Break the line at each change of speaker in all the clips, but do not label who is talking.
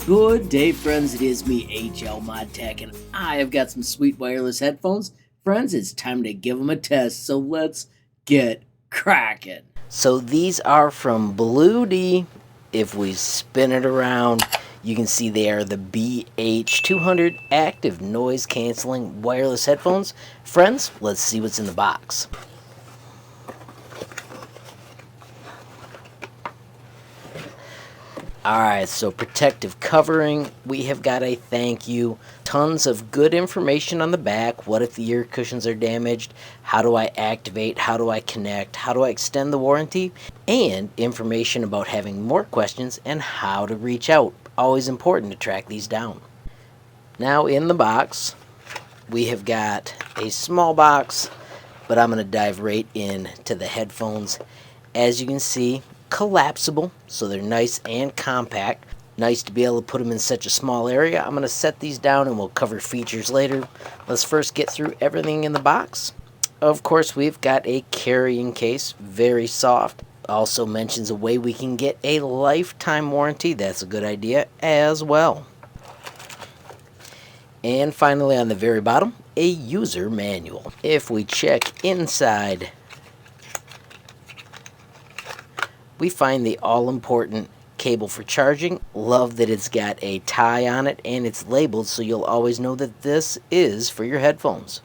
Good day, friends. It is me, HLModTech, and I have got some sweet wireless headphones. Friends, it's time to give them a test, so let's get cracking. So these are from Bluedee. If we spin it around, you can see they are the BH200 active noise canceling wireless headphones. Friends, let's see what's in the box. Alright, so protective covering, we have got a thank you, tons of good information on the back. What if the ear cushions are damaged? How do I activate? How do I connect? How do I extend the warranty? And information about having more questions and how to reach out. Always important to track these down. Now in the box, we have got a small box, but I'm going to dive right into the headphones. As you can see, collapsible, so they're nice and compact. Nice to be able to put them in such a small area. I'm going to set these down and we'll cover features later. Let's first get through everything in the box. Of course, we've got a carrying case, very soft. Also mentions a way we can get a lifetime warranty. That's a good idea as well. And finally, on the very bottom, a user manual. If we check inside, we find the all-important cable for charging. Love that it's got a tie on it and it's labeled so you'll always know that this is for your headphones.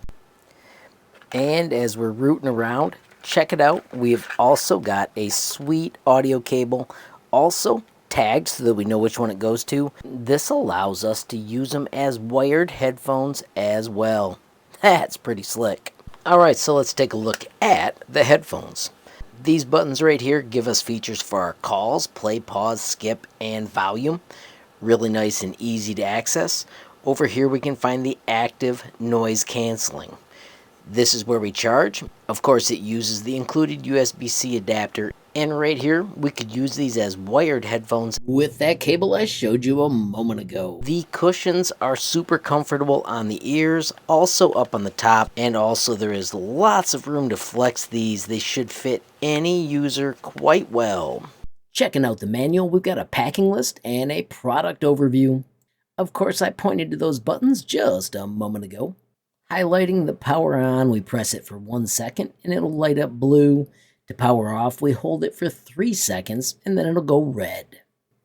And as we're rooting around, check it out. We've also got a sweet audio cable, also tagged so that we know which one it goes to. This allows us to use them as wired headphones as well. That's pretty slick. Alright, so let's take a look at the headphones. These buttons right here give us features for our calls, play, pause, skip, and volume. Really nice and easy to access. Over here we can find the active noise canceling. This is where we charge. Of course, it uses the included USB-C adapter. And right here, we could use these as wired headphones with that cable I showed you a moment ago. The cushions are super comfortable on the ears, also up on the top, and also there is lots of room to flex these. They should fit any user quite well. Checking out the manual, we've got a packing list and a product overview. Of course, I pointed to those buttons just a moment ago. Highlighting the power on, we press it for 1 second and it'll light up blue. To power off, we hold it for 3 seconds and then it'll go red.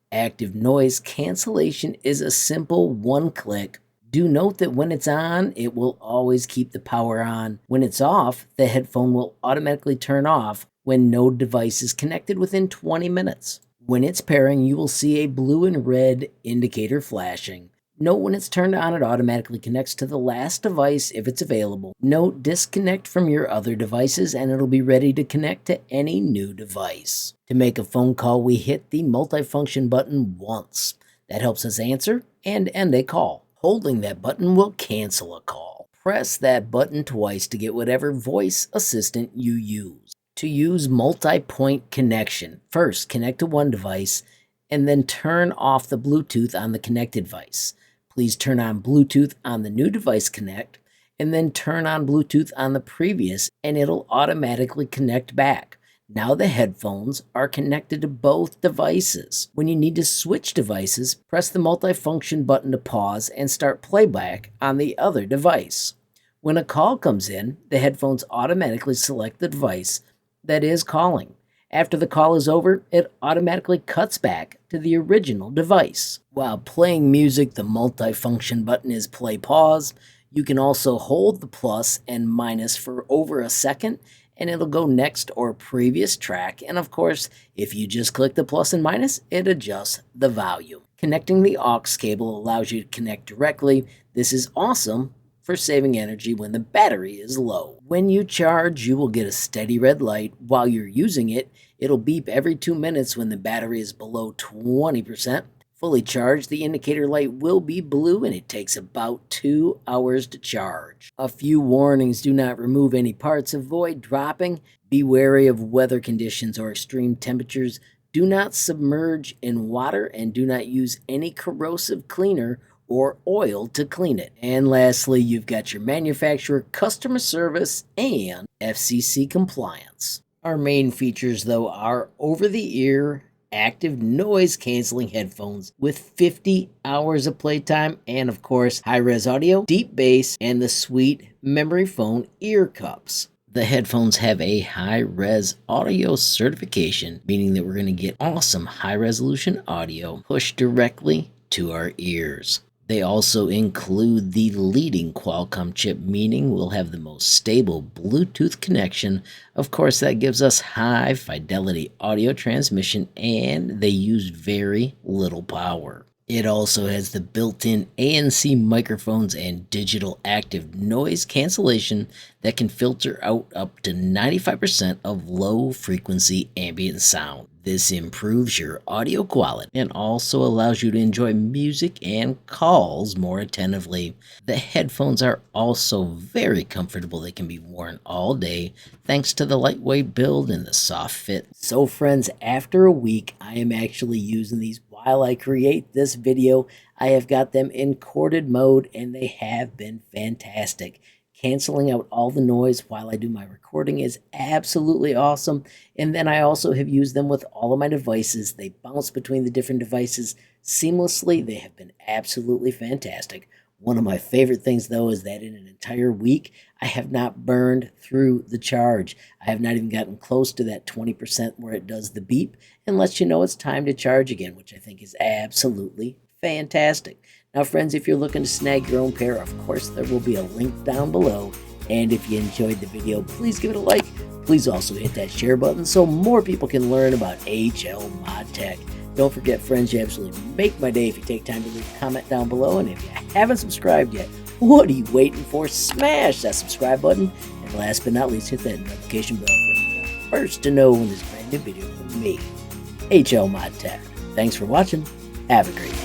Active noise cancellation is a simple one click. Do note that when it's on, it will always keep the power on. When it's off, the headphone will automatically turn off when no device is connected within 20 minutes. When it's pairing, you will see a blue and red indicator flashing. Note when it's turned on, it automatically connects to the last device if it's available. Note disconnect from your other devices and it'll be ready to connect to any new device. To make a phone call, we hit the multifunction button once. That helps us answer and end a call. Holding that button will cancel a call. Press that button twice to get whatever voice assistant you use. To use multi-point connection, first connect to one device and then turn off the Bluetooth on the connected device. Please turn on Bluetooth on the new device connect, and then turn on Bluetooth on the previous, and it'll automatically connect back. Now the headphones are connected to both devices. When you need to switch devices, press the multifunction button to pause and start playback on the other device. When a call comes in, the headphones automatically select the device that is calling. After the call is over, it automatically cuts back to the original device. While playing music, the multifunction button is play pause. You can also hold the plus and minus for over a second, and it'll go next or previous track. And of course, if you just click the plus and minus, it adjusts the volume. Connecting the aux cable allows you to connect directly. This is awesome for saving energy when the battery is low. When you charge, you will get a steady red light. While you're using it, it'll beep every 2 minutes when the battery is below 20%. Fully charged, the indicator light will be blue and it takes about 2 hours to charge. A few warnings: do not remove any parts, avoid dropping, be wary of weather conditions or extreme temperatures, do not submerge in water, and do not use any corrosive cleaner or oil to clean it. And lastly, you've got your manufacturer, customer service, and FCC compliance. Our main features, though, are over-the-ear active noise canceling headphones with 50 hours of playtime and, of course, high res audio, deep bass, and the sweet memory foam ear cups. The headphones have a high-res audio certification, meaning that we're going to get awesome high-resolution audio pushed directly to our ears. They also include the leading Qualcomm chip, meaning we'll have the most stable Bluetooth connection. Of course, that gives us high-fidelity audio transmission, and they use very little power. It also has the built-in ANC microphones and digital active noise cancellation that can filter out up to 95% of low-frequency ambient sound. This improves your audio quality and also allows you to enjoy music and calls more attentively. The headphones are also very comfortable. They can be worn all day thanks to the lightweight build and the soft fit. So friends, after a week, I am actually using these while I create this video. I have got them in corded mode and they have been fantastic. Canceling out all the noise while I do my recording is absolutely awesome. And then I also have used them with all of my devices. They bounce between the different devices seamlessly. They have been absolutely fantastic. One of my favorite things, though, is that in an entire week, I have not burned through the charge. I have not even gotten close to that 20% where it does the beep and lets you know it's time to charge again, which I think is absolutely fantastic. Now, friends, if you're looking to snag your own pair, of course, there will be a link down below. And if you enjoyed the video, please give it a like. Please also hit that share button so more people can learn about HLModTech. Don't forget, friends, you absolutely make my day if you take time to leave a comment down below. And if you haven't subscribed yet, what are you waiting for? Smash that subscribe button. And last but not least, hit that notification bell for first to know when there's a brand new video from me, HLModTech. Thanks for watching. Have a great day.